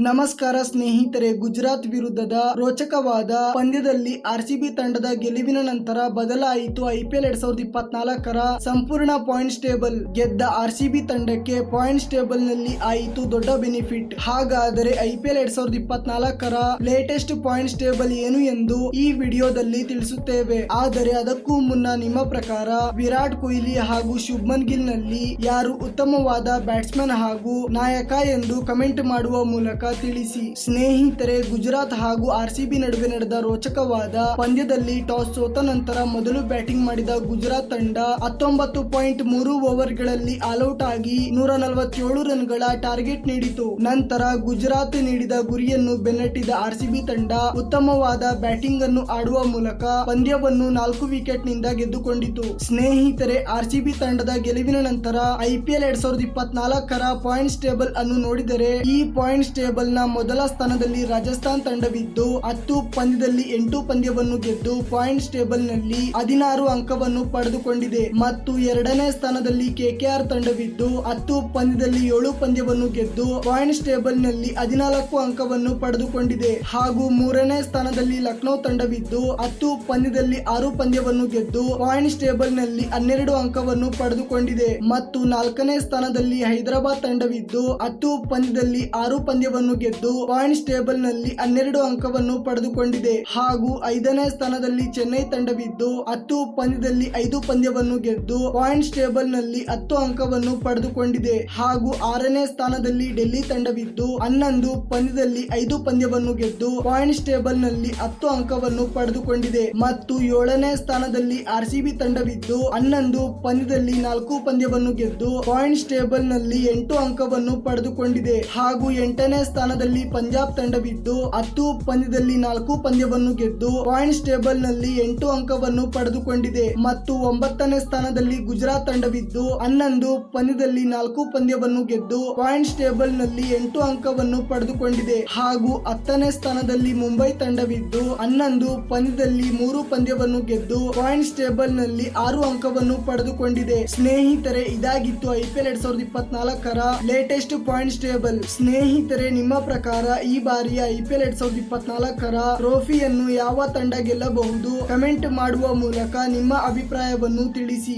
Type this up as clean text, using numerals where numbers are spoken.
ನಮಸ್ಕಾರ ಸ್ನೇಹಿತರೆ, ಗುಜರಾತ್ ವಿರುದ್ಧದ ರೋಚಕವಾದ ಪಂದ್ಯದಲ್ಲಿ ಆರ್ಸಿಬಿ ತಂಡದ ಗೆಲುವಿನ ನಂತರ ಬದಲಾಯಿತು ಐಪಿಎಲ್ 2024ರ ಸಂಪೂರ್ಣ ಪಾಯಿಂಟ್ಸ್ ಟೇಬಲ್. ಗೆದ್ದ ಆರ್ಸಿಬಿ ತಂಡಕ್ಕೆ ಪಾಯಿಂಟ್ಸ್ ಟೇಬಲ್ ನಲ್ಲಿ ಆಯಿತು ದೊಡ್ಡ ಬೆನಿಫಿಟ್. ಹಾಗಾದರೆ ಐಪಿಎಲ್ 2024ರ ಲೇಟೆಸ್ಟ್ ಪಾಯಿಂಟ್ಸ್ ಟೇಬಲ್ ಏನು ಎಂದು ಈ ವಿಡಿಯೋದಲ್ಲಿ ತಿಳಿಸುತ್ತೇವೆ. ಆದರೆ ಅದಕ್ಕೂ ಮುನ್ನ ನಿಮ್ಮ ಪ್ರಕಾರ ವಿರಾಟ್ ಕೊಹ್ಲಿ ಹಾಗೂ ಶುಭ್ಮನ್ ಗಿಲ್ ನಲ್ಲಿ ಯಾರು ಉತ್ತಮವಾದ ಬ್ಯಾಟ್ಸ್ಮನ್ ಹಾಗೂ ನಾಯಕ ಎಂದು ಕಮೆಂಟ್ ಮಾಡುವ ಮೂಲಕ ತಿಳಿಸಿ. ಸ್ನೇಹಿತರೆ, ಗುಜರಾತ್ ಹಾಗೂ ಆರ್ಸಿಬಿ ನಡುವೆ ನಡೆದ ರೋಚಕವಾದ ಪಂದ್ಯದಲ್ಲಿ ಟಾಸ್ ಸೋತ ನಂತರ ಮೊದಲು ಬ್ಯಾಟಿಂಗ್ ಮಾಡಿದ ಗುಜರಾತ್ ತಂಡ 19.3 ಓವರ್ಗಳಲ್ಲಿ ಆಲ್ಔಟ್ ಆಗಿ 147 ರನ್ಗಳ ಟಾರ್ಗೆಟ್ ನೀಡಿತು. ನಂತರ ಗುಜರಾತ್ ನೀಡಿದ ಗುರಿಯನ್ನು ಬೆನ್ನಟ್ಟಿದ ಆರ್ಸಿಬಿ ತಂಡ ಉತ್ತಮವಾದ ಬ್ಯಾಟಿಂಗ್ ಅನ್ನು ಆಡುವ ಮೂಲಕ ಪಂದ್ಯವನ್ನು 4 ವಿಕೆಟ್ ನಿಂದ ಗೆದ್ದುಕೊಂಡಿತು. ಸ್ನೇಹಿತರೆ, ಆರ್ಸಿಬಿ ತಂಡದ ಗೆಲುವಿನ ನಂತರ ಐಪಿಎಲ್ 2024ರ ಪಾಯಿಂಟ್ಸ್ ಟೇಬಲ್ ಅನ್ನು ನೋಡಿದರೆ ಈ ಪಾಯಿಂಟ್ಸ್ ಟೇಬಲ್ ನ ಮೊದಲ ಸ್ಥಾನದಲ್ಲಿ ರಾಜಸ್ಥಾನ್ ತಂಡವಿದ್ದು 10 ಪಂದ್ಯದಲ್ಲಿ 8 ಪಂದ್ಯವನ್ನು ಗೆದ್ದು ಪಾಯಿಂಟ್ಸ್ ಟೇಬಲ್ ನಲ್ಲಿ 16 ಅಂಕವನ್ನು ಪಡೆದುಕೊಂಡಿದೆ. ಮತ್ತು ಎರಡನೇ ಸ್ಥಾನದಲ್ಲಿ ಕೆಕೆಆರ್ ತಂಡವಿದ್ದು 10 ಪಂದ್ಯದಲ್ಲಿ 7 ಪಂದ್ಯವನ್ನು ಗೆದ್ದು ಪಾಯಿಂಟ್ಸ್ ಟೇಬಲ್ ನಲ್ಲಿ 14 ಅಂಕವನ್ನು ಪಡೆದುಕೊಂಡಿದೆ. ಹಾಗೂ ಮೂರನೇ ಸ್ಥಾನದಲ್ಲಿ ಲಕ್ನೋ ತಂಡವಿದ್ದು 10 ಪಂದ್ಯದಲ್ಲಿ 6 ಪಂದ್ಯವನ್ನು ಗೆದ್ದು ಪಾಯಿಂಟ್ಸ್ ಟೇಬಲ್ ನಲ್ಲಿ 12 ಅಂಕವನ್ನು ಪಡೆದುಕೊಂಡಿದೆ. ಮತ್ತು ನಾಲ್ಕನೇ ಸ್ಥಾನದಲ್ಲಿ ಹೈದರಾಬಾದ್ ತಂಡವಿದ್ದು 10 ಪಂದ್ಯದಲ್ಲಿ 6 ಪಂದ್ಯವನ್ನು ಗೆದ್ದು ಪಾಯಿಂಟ್ಸ್ ಟೇಬಲ್ ನಲ್ಲಿ 12 ಅಂಕವನ್ನು ಪಡೆದುಕೊಂಡಿದೆ. ಹಾಗೂ ಐದನೇ ಸ್ಥಾನದಲ್ಲಿ ಚೆನ್ನೈ ತಂಡವಿದ್ದು 10 ಪಂದ್ಯದಲ್ಲಿ 5 ಪಂದ್ಯವನ್ನು ಗೆದ್ದು ಪಾಯಿಂಟ್ಸ್ ಟೇಬಲ್ ನಲ್ಲಿ 10 ಅಂಕವನ್ನು ಪಡೆದುಕೊಂಡಿದೆ. ಹಾಗೂ ಆರನೇ ಸ್ಥಾನದಲ್ಲಿ ಡೆಲ್ಲಿ ತಂಡವಿದ್ದು 11 ಪಂದ್ಯದಲ್ಲಿ 5 ಪಂದ್ಯವನ್ನು ಗೆದ್ದು ಪಾಯಿಂಟ್ಸ್ ಟೇಬಲ್ ನಲ್ಲಿ 10 ಅಂಕವನ್ನು ಪಡೆದುಕೊಂಡಿದೆ. ಮತ್ತು ಏಳನೇ ಸ್ಥಾನದಲ್ಲಿ ಆರ್ಸಿಬಿ ತಂಡವಿದ್ದು 11 ಪಂದ್ಯದಲ್ಲಿ 4 ಪಂದ್ಯವನ್ನು ಗೆದ್ದು ಪಾಯಿಂಟ್ಸ್ ಟೇಬಲ್ ನಲ್ಲಿ 8 ಅಂಕವನ್ನು ಪಡೆದುಕೊಂಡಿದೆ. ಹಾಗೂ ಎಂಟನೇ ಸ್ಥಾನದಲ್ಲಿ ಪಂಜಾಬ್ ತಂಡವಿದ್ದು 10 ಪಂದ್ಯದಲ್ಲಿ 4 ಪಂದ್ಯವನ್ನು ಗೆದ್ದು ಪಾಯಿಂಟ್ಸ್ ಟೇಬಲ್ ನಲ್ಲಿ 8 ಅಂಕವನ್ನು ಪಡೆದುಕೊಂಡಿದೆ. ಮತ್ತು 9ನೇ ಸ್ಥಾನದಲ್ಲಿ ಗುಜರಾತ್ ತಂಡವಿದ್ದು 11 ಪಂದ್ಯದಲ್ಲಿ 4 ಪಂದ್ಯವನ್ನು ಗೆದ್ದು ಪಾಯಿಂಟ್ಸ್ ಟೇಬಲ್ ನಲ್ಲಿ 8 ಅಂಕವನ್ನು ಪಡೆದುಕೊಂಡಿದೆ. ಹಾಗೂ 10ನೇ ಸ್ಥಾನದಲ್ಲಿ ಮುಂಬೈ ತಂಡವಿದ್ದು 11 ಪಂದ್ಯದಲ್ಲಿ 3 ಪಂದ್ಯವನ್ನು ಗೆದ್ದು ಪಾಯಿಂಟ್ಸ್ ಟೇಬಲ್ ನಲ್ಲಿ 6 ಅಂಕವನ್ನು ಪಡೆದುಕೊಂಡಿದೆ. ಸ್ನೇಹಿತರೆ, ಇದಾಗಿತ್ತು ಐಪಿಎಲ್ 2024ರ ಲೇಟೆಸ್ಟ್ ಪಾಯಿಂಟ್ಸ್ ಟೇಬಲ್. ಸ್ನೇಹಿತರೆ, ನಿಮ್ಮ ಪ್ರಕಾರ ಈ ಬಾರಿಯ ಐಪಿಎಲ್ 2024ರ ಟ್ರೋಫಿಯನ್ನು ಯಾವ ತಂಡ ಗೆಲ್ಲಬಹುದು? ಕಮೆಂಟ್ ಮಾಡುವ ಮೂಲಕ ನಿಮ್ಮ ಅಭಿಪ್ರಾಯವನ್ನು ತಿಳಿಸಿ.